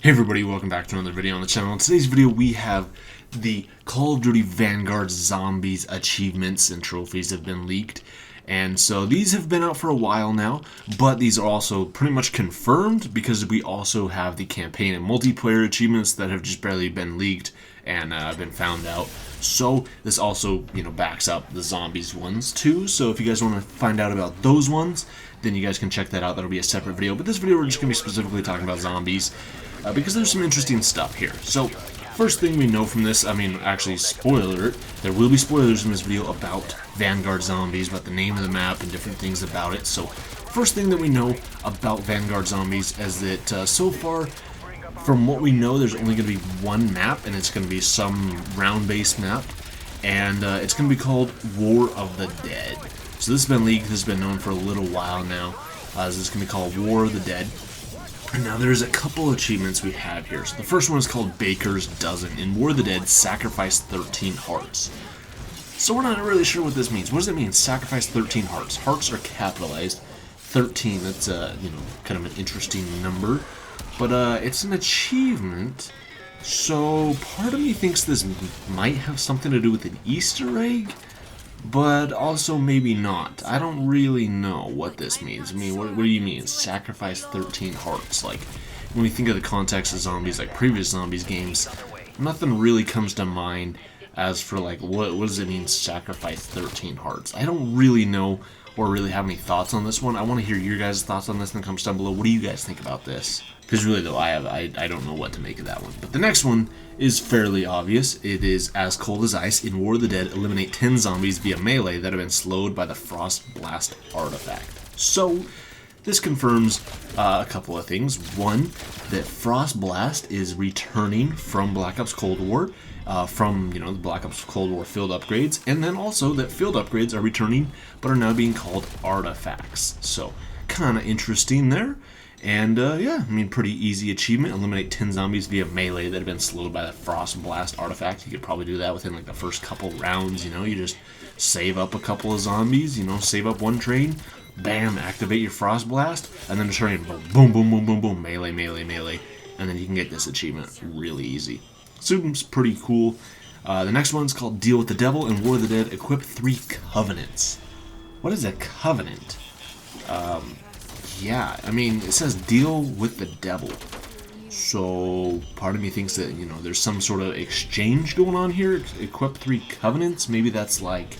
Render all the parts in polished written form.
Hey everybody, welcome back to another video on the channel. In today's video we have the Call of Duty Vanguard Zombies achievements and trophies have been leaked. And so these have been out for a while now, but these are also pretty much confirmed because we also have the campaign and multiplayer achievements that have just barely been leaked and been found out. So this also, backs up the zombies ones too. So if you guys want to find out about those ones, then you guys can check that out. That'll be a separate video. But this video we're just going to be specifically talking about zombies because there's some interesting stuff here. So first thing we know from this, actually spoiler alert, there will be spoilers in this video about Vanguard Zombies, about the name of the map and different things about it. So first thing that we know about Vanguard Zombies is that so far, from what we know, there's only going to be one map, and it's going to be some round-based map, and it's going to be called War of the Dead. So this has been leaked, this has been known for a little while now. This is going to be called War of the Dead. And now there's a couple achievements we have here. So the first one is called Baker's Dozen. In War of the Dead, sacrifice 13 hearts. So we're not really sure what this means. What does it mean, sacrifice 13 hearts? Hearts are capitalized. 13, that's kind of an interesting number. But it's an achievement, so part of me thinks this might have something to do with an Easter egg, but also maybe not. I don't really know what this means. What do you mean, sacrifice 13 hearts? Like, when we think of the context of zombies, like previous zombies games, nothing really comes to mind as for like, what does it mean, sacrifice 13 hearts? I don't really know or really have any thoughts on this one. I want to hear your guys' thoughts on this in the comments down below. What do you guys think about this? Because really though, I don't know what to make of that one. But the next one is fairly obvious. It is As Cold as Ice. In War of the Dead, eliminate 10 zombies via melee that have been slowed by the Frost Blast artifact. So this confirms a couple of things. One, that Frost Blast is returning from Black Ops Cold War, from the Black Ops Cold War field upgrades, and then also that field upgrades are returning but are now being called artifacts. So kind of interesting there. And yeah, pretty easy achievement. Eliminate 10 zombies via melee that have been slowed by the Frost Blast artifact. You could probably do that within like the first couple rounds. You just save up a couple of zombies. Save up one train. Bam! Activate your Frost Blast, and then just hurry and boom, boom, boom, boom, boom, melee, melee, melee, and then you can get this achievement really easy. Seems pretty cool. The next one's called Deal with the Devil. In War of the Dead, equip 3 covenants. What is a covenant? Yeah, it says deal with the devil. So part of me thinks that, there's some sort of exchange going on here. Equip 3 covenants. Maybe that's like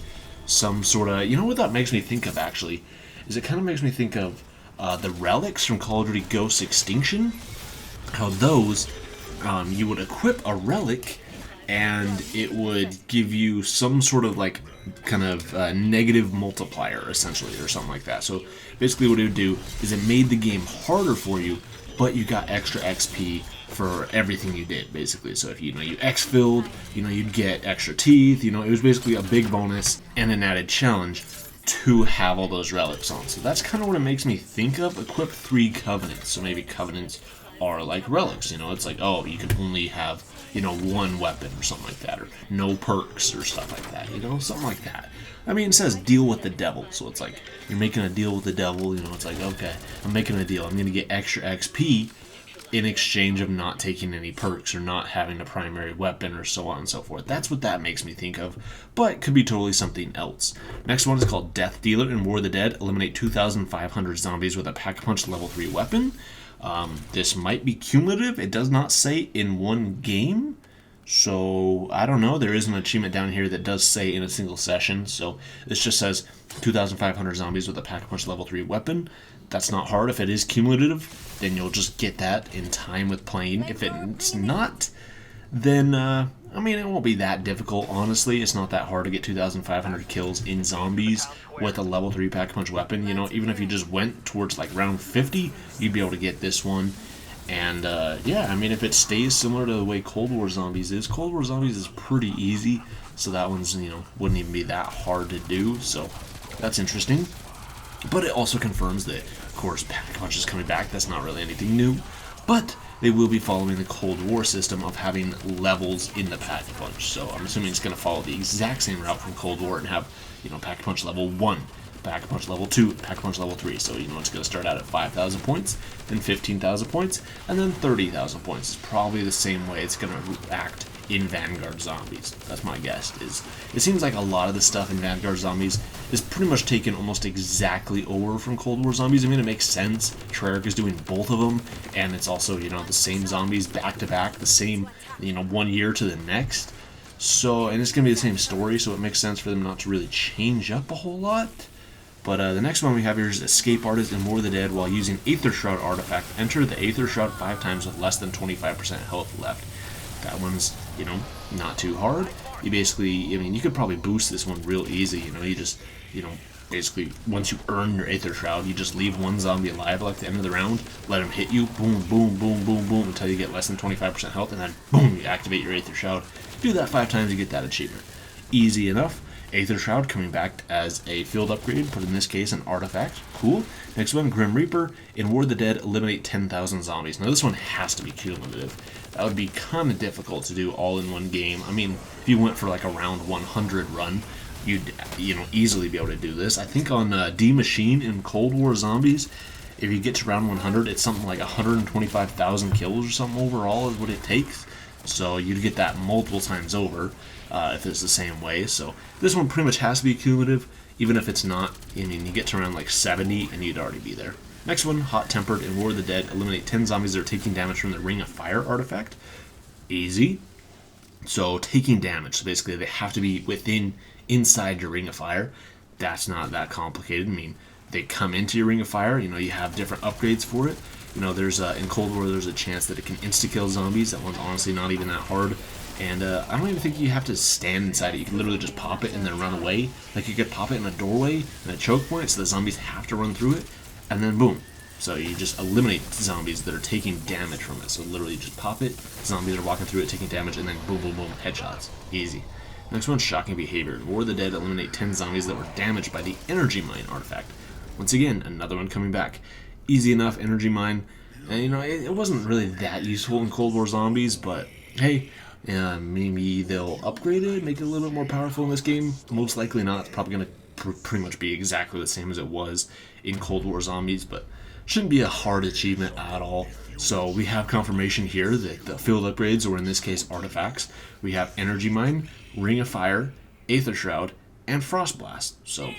some sort of, what that makes me think of actually, is it kind of makes me think of the relics from Call of Duty Ghost Extinction. How those, you would equip a relic and it would give you some sort of like kind of negative multiplier essentially, or something like that. So basically what it would do is it made the game harder for you, but you got extra XP for everything you did basically. So if you exfilled, you'd get extra teeth. It was basically a big bonus and an added challenge to have all those relics on. So that's kind of what it makes me think of. Equip 3 covenants. So maybe covenants are like relics. It's like, oh, you can only have one weapon or something like that, or no perks or stuff like that, something like that. It says deal with the devil, so it's like you're making a deal with the devil. It's like, okay, I'm making a deal. I'm going to get extra XP in exchange of not taking any perks or not having a primary weapon or so on and so forth. That's what that makes me think of, but it could be totally something else. Next one is called Death Dealer. In War of the Dead, eliminate 2,500 zombies with a Pack-a-Punch level 3 weapon. This might be cumulative. It does not say in one game, so I don't know. There is an achievement down here that does say in a single session, so this just says 2,500 zombies with a Pack-a-Punch level 3 weapon. That's not hard. If it is cumulative, then you'll just get that in time with playing. If it's not, then it won't be that difficult, honestly. It's not that hard to get 2,500 kills in zombies with a level 3 Pack-a-Punch weapon. Even if you just went towards like round 50, you'd be able to get this one. And yeah, if it stays similar to the way Cold War Zombies is, Cold War Zombies is pretty easy. So that one's, wouldn't even be that hard to do. So that's interesting. But it also confirms that, of course, Pack-a-Punch is coming back. That's not really anything new. But they will be following the Cold War system of having levels in the Pack-a-Punch. So I'm assuming it's going to follow the exact same route from Cold War and have, Pack-a-Punch level 1, Pack-a-Punch level 2, Pack-a-Punch level 3. So, you know, it's going to start out at 5,000 points, then 15,000 points, and then 30,000 points. It's probably the same way it's going to act in Vanguard Zombies. That's my guess. It seems like a lot of the stuff in Vanguard Zombies is pretty much taken almost exactly over from Cold War Zombies. I mean, it makes sense. Treyarch is doing both of them, and it's also, you know, the same zombies back to back, the same, you know, one year to the next. So, and it's going to be the same story, so it makes sense for them not to really change up a whole lot. But the next one we have here is Escape Artist in War of the Dead while using Aether Shroud artifact. Enter the Aether Shroud 5 times with less than 25% health left. That one's, you know, not too hard. You basically, I mean, you could probably boost this one real easy, you know, you just, you know, basically, once you earn your Aether Shroud, you just leave one zombie alive like at the end of the round, let him hit you, boom, boom, boom, boom, boom, until you get less than 25% health, and then boom, you activate your Aether Shroud. Do that 5 times, you get that achievement. Easy enough. Aether Shroud coming back as a field upgrade, but in this case an artifact. Cool. Next one, Grim Reaper. In War of the Dead, eliminate 10,000 zombies. Now this one has to be cumulative. That would be kind of difficult to do all in one game. I mean, if you went for like a round 100 run, you'd, you know, easily be able to do this. I think on D Machine in Cold War Zombies, if you get to round 100, it's something like 125,000 kills or something overall is what it takes. So you'd get that multiple times over if it's the same way. So this one pretty much has to be cumulative, even if it's not. I mean, you get to around like 70 and you'd already be there. Next one, Hot Tempered in War of the Dead. Eliminate 10 zombies that are taking damage from the Ring of Fire artifact. Easy. So taking damage. So basically they have to be inside your Ring of Fire. That's not that complicated. I mean, they come into your Ring of Fire. You know, you have different upgrades for it. You know, there's in Cold War, there's a chance that it can insta-kill zombies. That one's honestly not even that hard. And I don't even think you have to stand inside it. You can literally just pop it and then run away. Like, you could pop it in a doorway and a choke point, so the zombies have to run through it. And then boom. So you just eliminate zombies that are taking damage from it. So literally just pop it, zombies are walking through it, taking damage, and then boom, boom, boom, headshots. Easy. Next one, Shocking Behavior. In War of the Dead, eliminate 10 zombies that were damaged by the Energy Mine artifact. Once again, another one coming back. Easy enough, Energy Mine. And, you know, it wasn't really that useful in Cold War Zombies, but hey, maybe they'll upgrade it, make it a little bit more powerful in this game. Most likely not. It's probably going to pretty much be exactly the same as it was in Cold War Zombies, but shouldn't be a hard achievement at all. So we have confirmation here that the field upgrades, or in this case artifacts, we have Energy Mine, Ring of Fire, Aether Shroud, and Frost Blast. So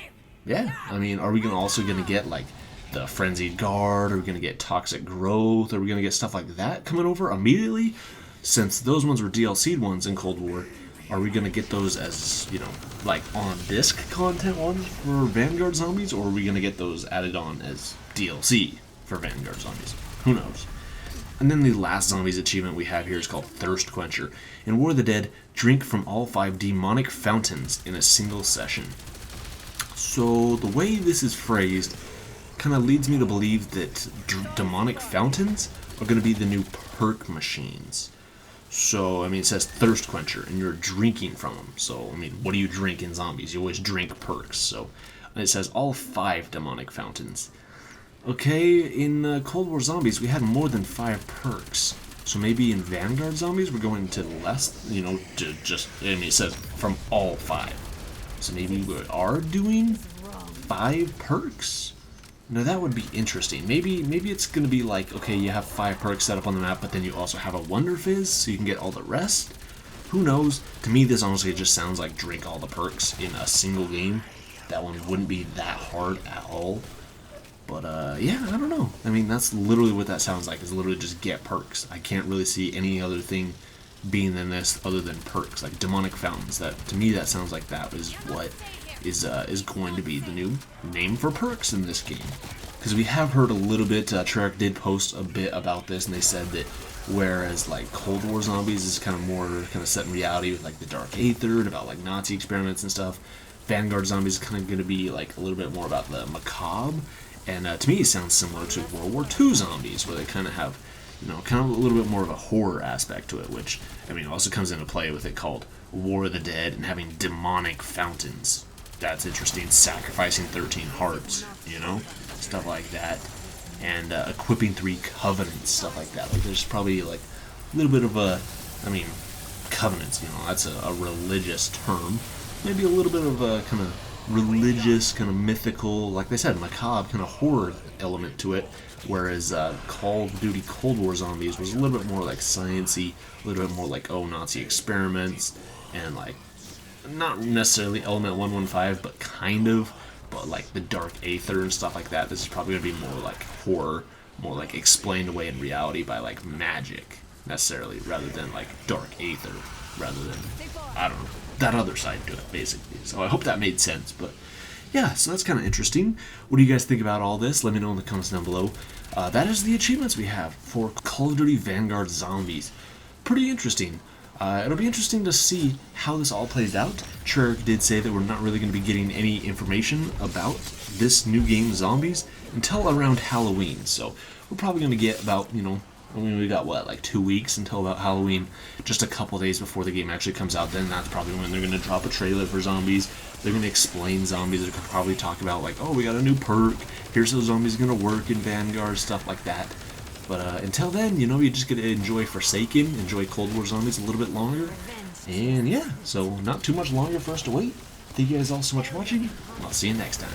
yeah, I mean, are we also going to get like the Frenzied Guard? Are we going to get Toxic Growth? Are we going to get stuff like that coming over immediately? Since those ones were DLC'd ones in Cold War, are we going to get those as, you know, like on disc content ones for Vanguard Zombies, or are we going to get those added on as DLC for Vanguard Zombies? Who knows? And then the last Zombies achievement we have here is called Thirst Quencher. In War of the Dead, drink from all 5 demonic fountains in a single session. So the way this is phrased kind of leads me to believe that demonic fountains are going to be the new perk machines. So, I mean, it says Thirst Quencher, and you're drinking from them. So, I mean, what do you drink in Zombies? You always drink perks. So, and it says all 5 demonic fountains. Okay, in Cold War Zombies, we had more than 5 perks. So maybe in Vanguard Zombies, we're going to less, you know, to just, I mean, it says from all 5. So maybe we are doing 5 perks? Now that would be interesting. Maybe it's going to be like, okay, you have 5 perks set up on the map, but then you also have a Wonder Fizz, so you can get all the rest? Who knows? To me, this honestly just sounds like drink all the perks in a single game. That one wouldn't be that hard at all. But, yeah, I don't know. I mean, that's literally what that sounds like, is literally just get perks. I can't really see any other thing being in this other than perks, like demonic fountains. That, to me, that sounds like that is what is going to be the new name for perks in this game. Because we have heard a little bit, Treyarch did post a bit about this, and they said that whereas like Cold War Zombies is kind of more kind of set in reality with like the Dark Aether and about like Nazi experiments and stuff, Vanguard Zombies is kind of going to be like a little bit more about the macabre. And to me, it sounds similar to World War II Zombies, where they kind of have, you know, kind of a little bit more of a horror aspect to it, which, I mean, also comes into play with it called War of the Dead and having demonic fountains. That's interesting. Sacrificing 13 hearts, you know, stuff like that. And equipping 3 covenants, stuff like that. Like, there's probably, like, a little bit of a, I mean, covenants, you know, that's a religious term. Maybe a little bit of a kind of religious, kind of mythical, like they said, macabre kind of horror element to it. Whereas Call of Duty Cold War Zombies was a little bit more like sciencey, a little bit more like Nazi experiments, and like not necessarily Element 115, but kind of, but like the dark aether and stuff like that. This is probably gonna be more like horror, more like explained away in reality by like magic necessarily, rather than like dark aether, rather than, I don't know, that other side to it basically. So I hope that made sense, but yeah, so that's kind of interesting. What do you guys think about all this? Let me know in the comments down below. That is the achievements we have for Call of Duty Vanguard Zombies. Pretty interesting. It'll be interesting to see how this all plays out. Treyarch did say that we're not really going to be getting any information about this new game, Zombies, until around Halloween. So we're probably going to get about, I mean, we got, what, like 2 weeks until about Halloween, just a couple days before the game actually comes out. Then that's probably when they're going to drop a trailer for Zombies. They're going to explain Zombies. They're going to probably talk about, like, oh, we got a new perk. Here's how Zombies are going to work in Vanguard, stuff like that. But until then, you just get to enjoy Forsaken, enjoy Cold War Zombies a little bit longer. And yeah, so not too much longer for us to wait. Thank you guys all so much for watching. I'll see you next time.